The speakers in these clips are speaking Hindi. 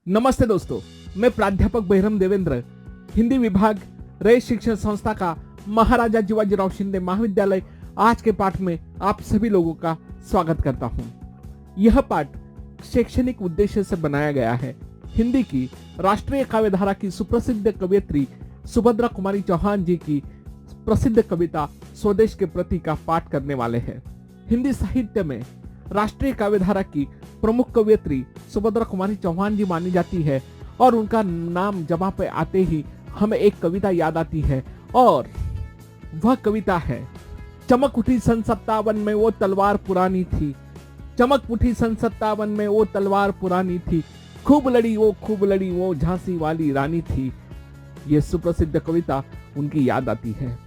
नमस्ते दोस्तों, मैं प्राध्यापक बहिरम देवेंद्र, हिंदी विभाग रयत शिक्षण संस्था का महाराजा जीवाजीराव शिंदे महाविद्यालय आज के पाठ में आप सभी लोगों का स्वागत करता हूं। यह पाठ शैक्षणिक उद्देश्य से बनाया गया है। हिंदी की राष्ट्रीय काव्यधारा की सुप्रसिद्ध कवयित्री सुभद्रा कुमारी चौहान जी की प्रसिद्ध कविता स्वदेश के प्रति का पाठ करने वाले हैं। हिंदी साहित्य में राष्ट्रीय काव्यधारा की प्रमुख कवयित्री सुभद्रा कुमारी चौहान जी मानी जाती है और उनका नाम जबां पे आते ही हमें एक कविता याद आती है और वह कविता है चमक उठी सन 57 में वो तलवार पुरानी थी। चमक उठी सन 57 में वो तलवार पुरानी थी, खूब लड़ी वो झांसी वाली रानी थी। ये सुप्रसिद्ध कविता उनकी याद आती है।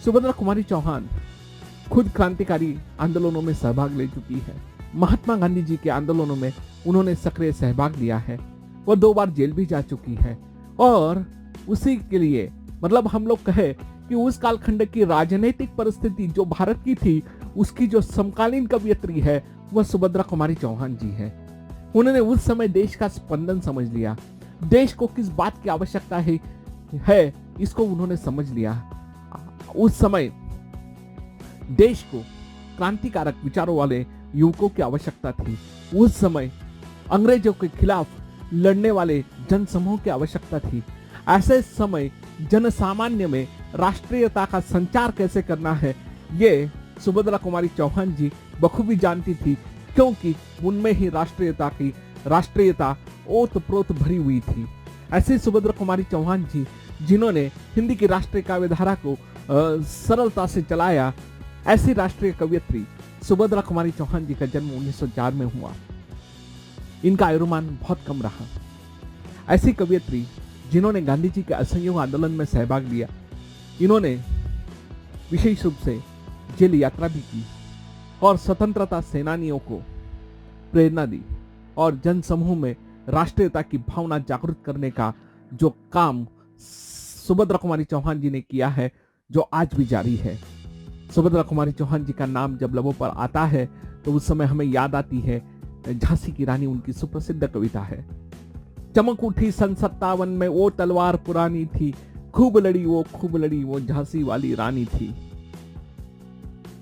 सुभद्रा कुमारी चौहान खुद क्रांतिकारी आंदोलनों में सहभाग ले चुकी है। महात्मा गांधी जी के आंदोलनों में उन्होंने सक्रिय सहभाग लिया है। वह 2 बार जेल भी जा चुकी है और उसी के लिए मतलब हम लोग कहे कि उस कालखंड की राजनीतिक परिस्थिति जो भारत की थी उसकी जो समकालीन कवयित्री है वह सुभद्रा कुमारी चौहान जी है। उन्होंने उस समय देश का स्पंदन समझ लिया, देश को किस बात की आवश्यकता है इसको उन्होंने समझ लिया। उस समय देश को क्रांतिकारक विचारों वाले युवकों की आवश्यकता थी। उस समय अंग्रेजों के खिलाफ लड़ने वाले जनसमूह की आवश्यकता थी। ऐसे समय जनसामान्य में राष्ट्रीयता का संचार कैसे करना है ये सुभद्रा कुमारी चौहान जी बखूबी जानती थी, क्योंकि उनमें ही राष्ट्रीयता ओतप्रोत भरी हुई थी। ऐसी सुभद्रा कुमारी चौहान जी जिन्होंने हिंदी की राष्ट्रीय काव्यधारा को सरलता से चलाया, ऐसी राष्ट्रीय कवयित्री सुभद्रा कुमारी चौहान जी का जन्म 1904 में हुआ। इनका आयुर्मान बहुत कम रहा। ऐसी कवयित्री जिन्होंने गांधी जी के असहयोग आंदोलन में सहभाग लिया, इन्होंने विशेष रूप से जेल यात्रा भी की और स्वतंत्रता सेनानियों को प्रेरणा दी और जनसमूह में राष्ट्रीयता की भावना जागृत करने का जो काम सुभद्रा कुमारी चौहान जी ने किया है, जो आज भी जारी है। सुभद्रा कुमारी चौहान जी का नाम जब लबों पर आता है तो उस समय हमें याद आती है झांसी की रानी, उनकी सुप्रसिद्ध कविता है। चमक उठी सन 57 में वो तलवार पुरानी थी, खूब लड़ी वो झांसी वाली रानी थी।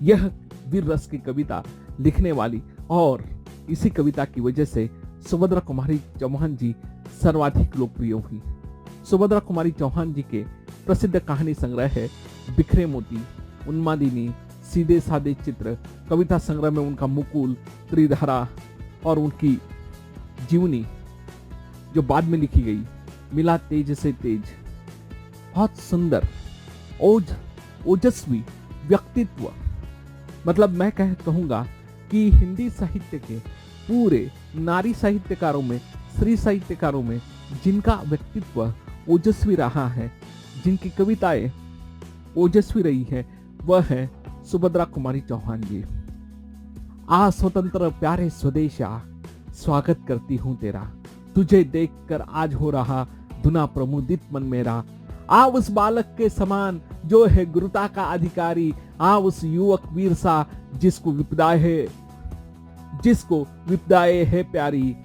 यह वीर रस की कविता लिखने वाली और इसी कविता की वजह से सुभद्रा कुमारी चौहान जी सर्वाधिक लोकप्रिय हुई। सुभद्रा कुमारी चौहान जी के प्रसिद्ध कहानी संग्रह है बिखरे मोती, उन्मादिनी, सीधे साधे चित्र। कविता संग्रह में उनका मुकुल, त्रिधारा और उनकी जीवनी जो बाद में लिखी गई मिला तेज से तेज, बहुत सुंदर ओजस्वी व्यक्तित्व। मतलब मैं कहूंगा कि हिंदी साहित्य के पूरे नारी साहित्यकारों में, स्त्री साहित्यकारों में जिनका व्यक्तित्व ओजस्वी रहा है, जिनकी कविताएं ओजस्वी रही है, वह है सुभद्रा कुमारी चौहान जी। आ स्वतंत्र प्यारे स्वदेशा, स्वागत करती हूं तेरा, तुझे देखकर आज हो रहा धुना प्रमुदित मन मेरा। आ उस बालक के समान जो है गुरुता का अधिकारी, आ उस युवक वीर सा जिसको विपदाए है प्यारी।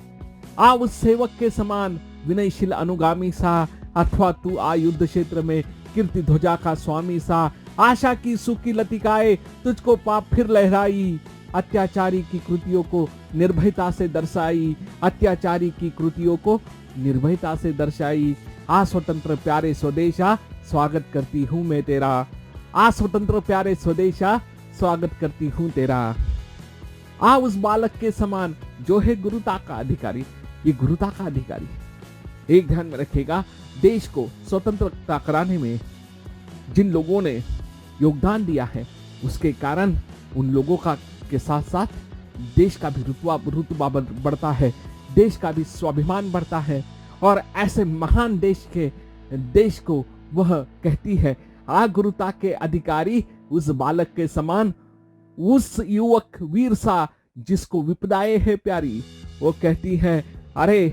आ उस सेवक के समान विनयशील अनुगामी सा, अथवा तू आ युद्ध क्षेत्र में कीर्ति ध्वजा का स्वामी सा। आशा की सुखी लतिकाए तुझको पाप फिर लहराई, अत्याचारी की कृतियों को निर्भयता से दर्शाई, अत्याचारी की कृतियों को निर्भयता से दर्शाई। आ स्वतंत्र प्यारे स्वदेशा, स्वागत करती हूं मैं तेरा। आ स्वतंत्र प्यारे स्वदेशा, स्वागत करती हूं तेरा। आ उस बालक के समान जो है गुरुता का अधिकारी। ये गुरुता का अधिकारी एक ध्यान में रखिएगा, देश को स्वतंत्रता कराने में जिन लोगों ने योगदान दिया है उसके कारण उन लोगों का के साथ साथ देश का भी रुतबा बढ़ता है, देश का भी स्वाभिमान बढ़ता है और ऐसे महान देश को वह कहती है आ गुरुता के अधिकारी उस बालक के समान, उस युवक वीर सा जिसको विपदाएं है प्यारी। वो कहती है अरे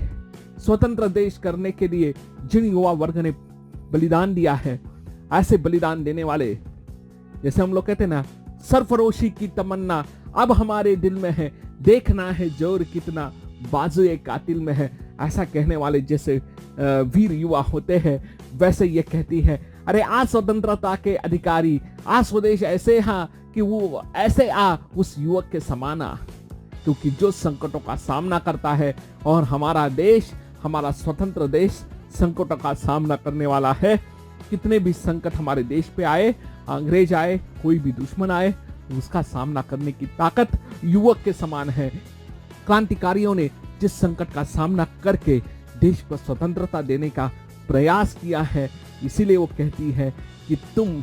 स्वतंत्र देश करने के लिए जिन युवा वर्ग ने बलिदान दिया है, ऐसे बलिदान देने वाले, जैसे हम लोग कहते हैं ना, सरफरोशी की तमन्ना अब हमारे दिल में है, देखना है जोर कितना बाजुए कातिल में है। ऐसा कहने वाले जैसे वीर युवा होते हैं, वैसे ये कहती है, अरे आ स्वतंत्रता के अधिकारी, आ स्वदेश ऐसे हाँ कि वो ऐसे आ उस युवक के समान आ, क्योंकि जो संकटों का सामना करता है, और हमारा देश, हमारा स्वतंत्र देश संकटों का सामना करने वाला है। कितने भी संकट हमारे देश पे आए, अंग्रेज आए, कोई भी दुश्मन आए, उसका सामना करने की ताकत युवक के समान है। क्रांतिकारियों ने जिस संकट का सामना करके देश को स्वतंत्रता देने का प्रयास किया है, इसीलिए वो कहती है कि तुम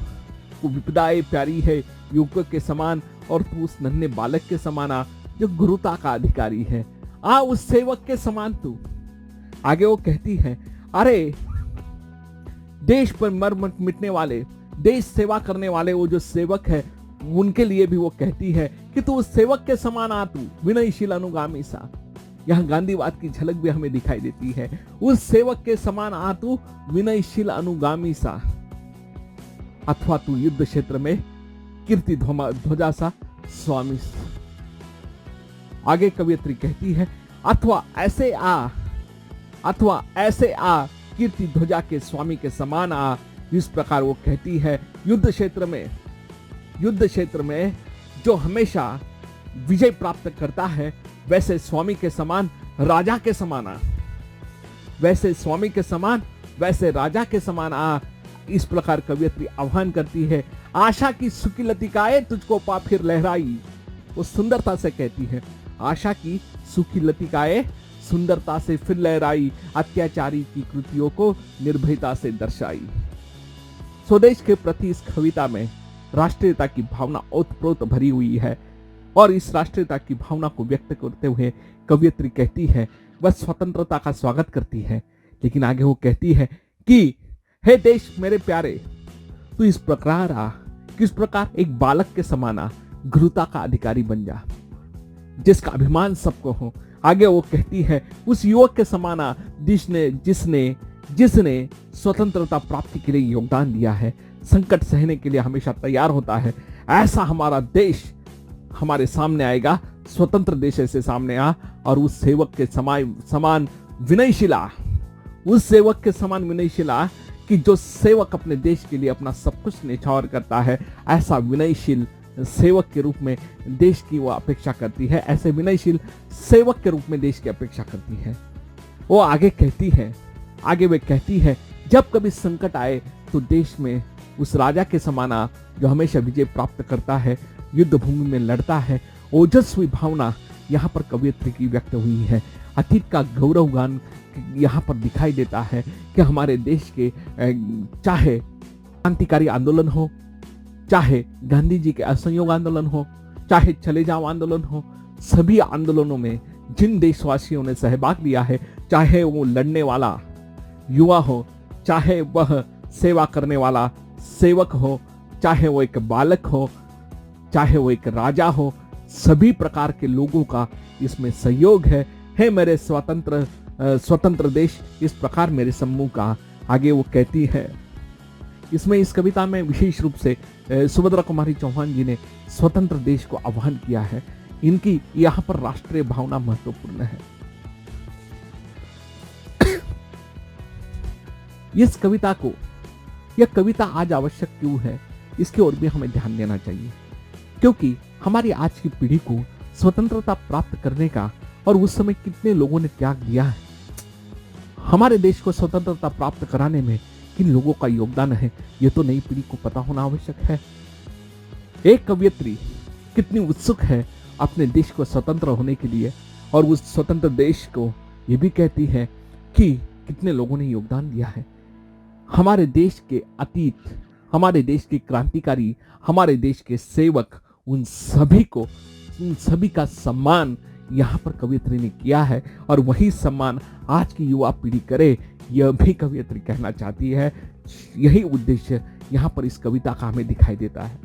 को विपदाएं प्यारी है युवक के समान, और तू उस नन्हे बालक के समान आ जो गुरुता का अधिकारी है, आ उस सेवक के समान तू। आगे वो कहती है, अरे देश पर मर मिटने वाले, देश सेवा करने वाले वो जो सेवक है, उनके लिए भी वो कहती है कि तू उस सेवक के समान आ, तू विनयशील अनुगामी सा। यहां गांधीवाद की झलक भी हमें दिखाई देती है। उस सेवक के समान आ, तू विनयशील अनुगामी सा, अथवा तू युद्ध क्षेत्र में कीर्ति ध्वजा सा स्वामी सा। आगे कवियत्री कहती है, अथवा ऐसे आ कीर्ति ध्वजा के स्वामी के समान आ। इस प्रकार वो कहती है, युद्ध क्षेत्र में जो हमेशा विजय प्राप्त करता है, वैसे स्वामी के समान, राजा के समान आ, वैसे स्वामी के समान, वैसे राजा के समान आ। इस प्रकार कवियत्री आह्वान करती है। आशा की सुखी लतिकाएं तुझको पा फिर लहराई, वो सुंदरता से कहती है, आशा की सुखी लतिकाएं सुंदरता से फिर लहराई, अत्याचारी की कृतियों को निर्भयता से दर्शाई। स्वदेश के प्रति इस कविता में राष्ट्रीयता की भावना ओतप्रोत भरी हुई है, और इस राष्ट्रीयता की भावना को व्यक्त करते हुए कवियत्री कहती है, वह स्वतंत्रता का स्वागत करती है, लेकिन आगे वो कहती है कि हे देश मेरे प्यारे, तू इस प्रकार आ, किस प्रकार एक बालक के समान आ, गुरुता का अधिकारी बन जा, जिसका अभिमान सबको हो। आगे वो कहती है, उस युवक के समान आ जिसने स्वतंत्रता प्राप्ति के लिए योगदान दिया है, संकट सहने के लिए हमेशा तैयार होता है। ऐसा हमारा देश हमारे सामने आएगा, स्वतंत्र देश ऐसे सामने आ, और उस सेवक के समान विनयशीला, उस सेवक के समान विनयशीला कि जो सेवक अपने देश के लिए अपना सब कुछ न्यौछावर करता है, ऐसा विनयशील सेवक के रूप में देश की वो अपेक्षा करती है, ऐसे विनयशील सेवक के रूप में देश की अपेक्षा करती है। वो आगे वे कहती है, जब कभी संकट आए तो देश में उस राजा के समाना जो हमेशा विजय प्राप्त करता है, युद्ध भूमि में लड़ता है, ओजस्वी भावना यहाँ पर कवियत्री की व्यक्त हुई है। अतीत का गौरव गान यहाँ पर दिखाई देता है कि हमारे देश के चाहे क्रांतिकारी आंदोलन हो, चाहे गांधी जी के असहयोग आंदोलन हो, चाहे चले जाओ आंदोलन हो, सभी आंदोलनों में जिन देशवासियों ने सहभाग लिया है, चाहे वो लड़ने वाला युवा हो, चाहे वह सेवा करने वाला सेवक हो, चाहे वो एक बालक हो, चाहे वो एक राजा हो, सभी प्रकार के लोगों का इसमें सहयोग है मेरे स्वतंत्र देश इस प्रकार मेरे सम्मूह का। आगे वो कहती है, इसमें इस कविता में विशेष रूप से सुभद्रा कुमारी चौहान जी ने स्वतंत्र देश को आह्वान किया है। इनकी यहाँ पर राष्ट्रीय भावना महत्वपूर्ण है। यह कविता आज आवश्यक क्यों है, इसकी ओर भी हमें ध्यान देना चाहिए, क्योंकि हमारी आज की पीढ़ी को स्वतंत्रता प्राप्त करने का और उस समय कितने लोगों ने त्याग दिया है, हमारे देश को स्वतंत्रता प्राप्त कराने में किन लोगों का योगदान है, यह तो नई पीढ़ी को पता होना आवश्यक है। एक कवियत्री कितनी उत्सुक है अपने देश को स्वतंत्र होने के लिए, और उस स्वतंत्र देश को यह भी कहती है कि कितने लोगों ने योगदान दिया है। हमारे देश के अतीत, हमारे देश के क्रांतिकारी, हमारे देश के सेवक, उन सभी का सम्मान यहाँ पर कवियत्री ने किया है, और वही सम्मान आज की युवा पीढ़ी करे, यह भी कवियत्री कहना चाहती है। यही उद्देश्य यहाँ पर इस कविता का हमें दिखाई देता है।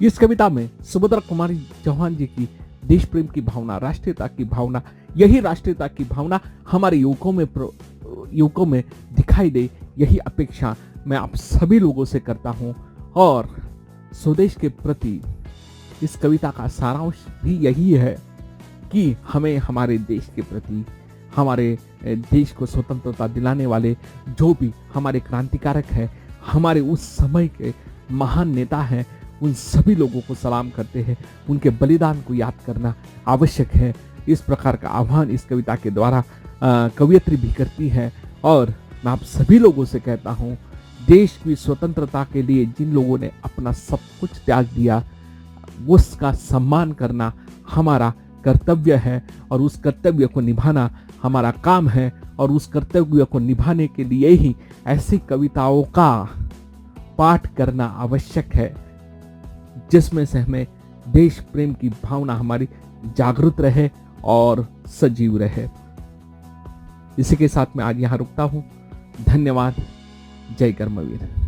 इस कविता में सुभद्रा कुमारी चौहान जी की देश प्रेम की भावना, राष्ट्रीयता की भावना, यही राष्ट्रीयता की भावना हमारे युवकों में दिखाई दे, यही अपेक्षा मैं आप सभी लोगों से करता हूं। और स्वदेश के प्रति इस कविता का सारांश भी यही है कि हमें हमारे देश के प्रति, हमारे देश को स्वतंत्रता दिलाने वाले जो भी हमारे क्रांतिकारक हैं, हमारे उस समय के महान नेता हैं, उन सभी लोगों को सलाम करते हैं। उनके बलिदान को याद करना आवश्यक है। इस प्रकार का आह्वान इस कविता के द्वारा कवयित्री भी करती है। और मैं आप सभी लोगों से कहता हूँ, देश की स्वतंत्रता के लिए जिन लोगों ने अपना सब कुछ त्याग दिया, उसका सम्मान करना हमारा कर्तव्य है और उस कर्तव्य को निभाना हमारा काम है। और उस कर्तव्य को निभाने के लिए ही ऐसी कविताओं का पाठ करना आवश्यक है, जिसमें से हमें देश प्रेम की भावना हमारी जागृत रहे और सजीव रहे। इसी के साथ मैं आज यहाँ रुकता हूँ। धन्यवाद। जय कर्मवीर।